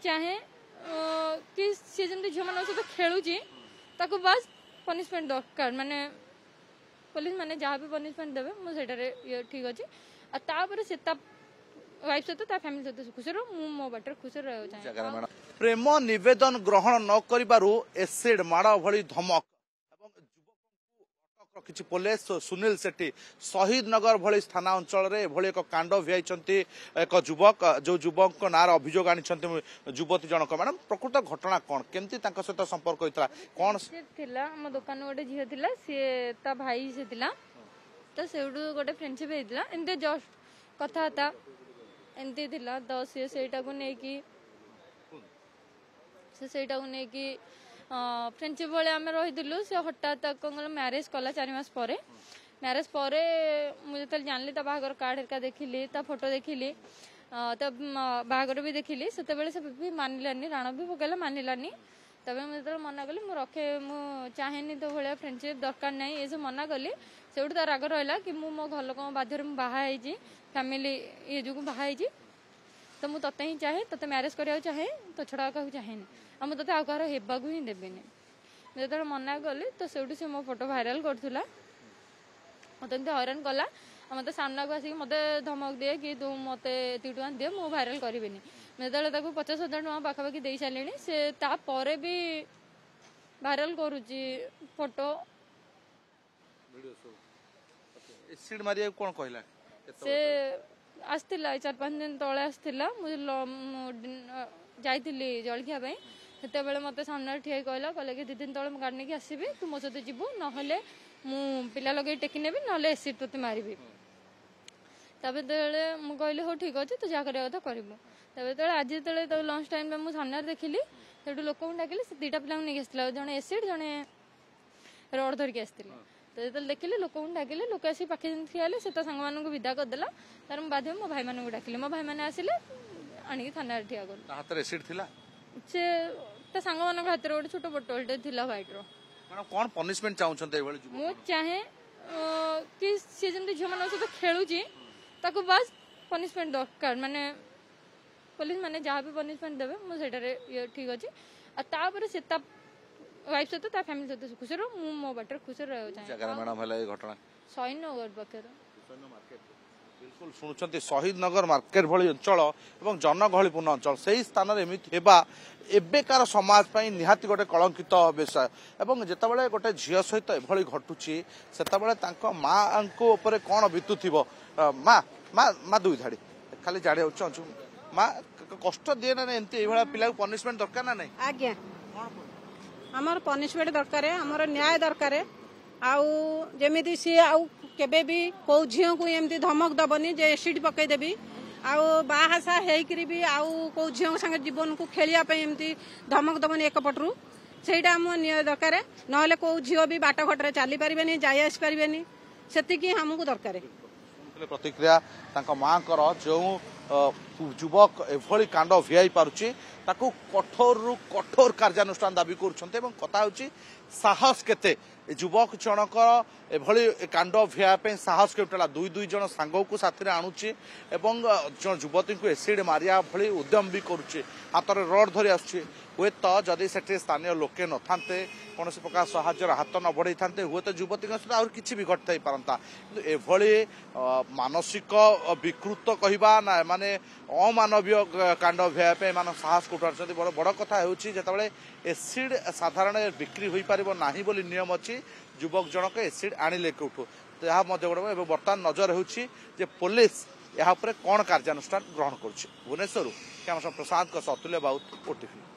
चाहे कि सी जमी झील मान सहित खेलुची ताको बस पनिशमेंट दरकार माने पुलिस माने जहाँ भी पनिशमेंट देवे मुझे ठीक अच्छे तापर से वाइफ सहित ता फैमिली सहित खुशी रहो मो बाटर खुशी रहा चाहिए। प्रेम निवेदन ग्रहण न करिबारु एसिड माड़ भली धमक किछि पुलिस सुनील सेठी शहीद नगर भली थाना अंचल रे भली एक कांड भियाइछंती एक युवक जो युवक नार अभियोग आनिछंती युवती जनक मैडम प्रकृत घटना कोन केमती तांका सहित संपर्क होइतला कोन थिला हम दुकान गोटे झियो थिला से ता भाई से थिला तो सेउडू गोटे फ्रेंडशिप हेतिला एंते जस्ट कथा था एंते थिला तो सेटा को नै कि सेटा को नै कि फ्रेंडशिप बेले आम रही से हठात मैरेज कला 4 मास पर मैरेज पर मुझे जानली बाहागर कार्ड हेरिका देखिली फोटो देखिली बाहागर भी देखिली से भी मानिलानी राण भी पकड़ा मानिलानी तब मुझे मना कली रखे चाहेनी तो भाया फ्रेंडशिप दरकार नहीं ये सब मना कली से तो राग रहा कि मो घर लोक बाध्य बाहर फैमिली ये जो बाहर तो मुझे तते ही चाहे तते मैरेज करा चाहे तो छड़ा क्या चाहेनी आ मुझे तते आकार हेबाकू ही देवेनि मुझे जो मना कली तो से मो फोटो भाइराल करूला मत हैरान कला मत सामना को आसिक मत धमक दिए कि तू मत एति टଙ୍କା दे मु भाइराल करिबिनी मुझे 50,000 टଙ୍କା पाखापाखि दे सारे से तापर भी भाइराल करुची फोटो एसिड मारिया कोन कहला से आसला 4-5 दिन तले आसला मुझे जाइली जलखिया से मत सामने ठिया कहला कि 2 दिन तले गाड़ी नहीं आसबि तू मो सहित जीवु ना मु पिला लगे टेकी नेबी ना एसिड तोते मारिबी तबे मुझे कहली हो ठीक अच्छे तो जहाँ करा कथा करूँ तबे आज जो लंच टाइम में मुझे सामने देखिली से लोक डाकिली से 2टा पिला नहीं आसला जड़े एसिड जड़े रड धरिकी आसते तो जो देखिले लोक डाकिले लोक आस पाखे ठियाले से सांग मान विदा करदेला तार बाध्य मो भाई मान डाकिले मो भाई मैंने आसिले आणिक थाना ठिया कर से सांग मान हाथ में गोटे छोट बोतलटे था व्हाइट कौन पनिशमेंट चाहते मु चाहे कि सी जमी झील मान सहित खेलुची ताको बस पनिशमेंट दरकार माने पुलिस माने जहाँ भी पनिशमेंट देवे मुझे ठीक अच्छे तापर से वाइफ सहित ता फैमिली सहित खुशी रहो मो बाटर खुशी रहा चाहिए घटना शहीद नगर पाखे बिल्कुल शुणुंट शहीद नगर मार्केट भली अंचल और जनगहलीपूर्ण अंचल से ही स्थान एबेकार समाज पर निहाती गोटे कलंकित विषय और जितेबाला गोटे झील सहित एभली घटुची से माँ को कौन बीतुव माँ माँ माँ 2 धाड़ी खाली जाड़े चाहूँ माँ कष्ट दिए ना एमती पिला पनिशमेंट दरकार ना नहीं आज्ञा आमर पनिशमेंट दरकार आमर न्याय दरकार आउ जमी सी आउ केबे भी कौ झील को एमती धमक दबनी जे एसिड पकईदेवी आउ बाहासा होकरी भी आउ कौ झील संगे जीवन को खेलिया एमती धमक दबनी एक पटरू सेटा आम न्याय दरकार ना कौ झील भी बाट घटरे चली पारे जाई आसी पारे से आमको दरकार प्रतिक्रिया माँ जो युवक एभली कांड भियाई पारुची ताकू कठोर रु कठोर कार्यानुष्ठान दाबी कर कथा होची साहस केते युवक जनक एभली कांड भिया साहस केला 2 जन सांग को साथी आणुची एवं युवती को एसिड मारिया भली उद्यम भी करुची हाथ में रड धरी आसुची हुए तो जदि से स्थानीय लोके न था कौन प्रकार साहाय्यर हाथ न बढ़ई था हुए तो युवती सहित आहुरी किसी भी घटता पारता कि एभली मानसिक विकृत कहवा ना माने अमानवीय कांड भिया मान साहस कौटुआर बड़ बड़ कथा होते एसिड साधारण बिक्री हो पार ना बोली नियम अच्छी युवक जनक एसिड आणिले कौटू तो यह गोटे बर्तमान नजर हो पुलिस यहाँ कौन कार्यानुष्ठान ग्रहण कर भुवनेश्वर कैमरा प्रशांत अतुल्य बाउत ओटीवी।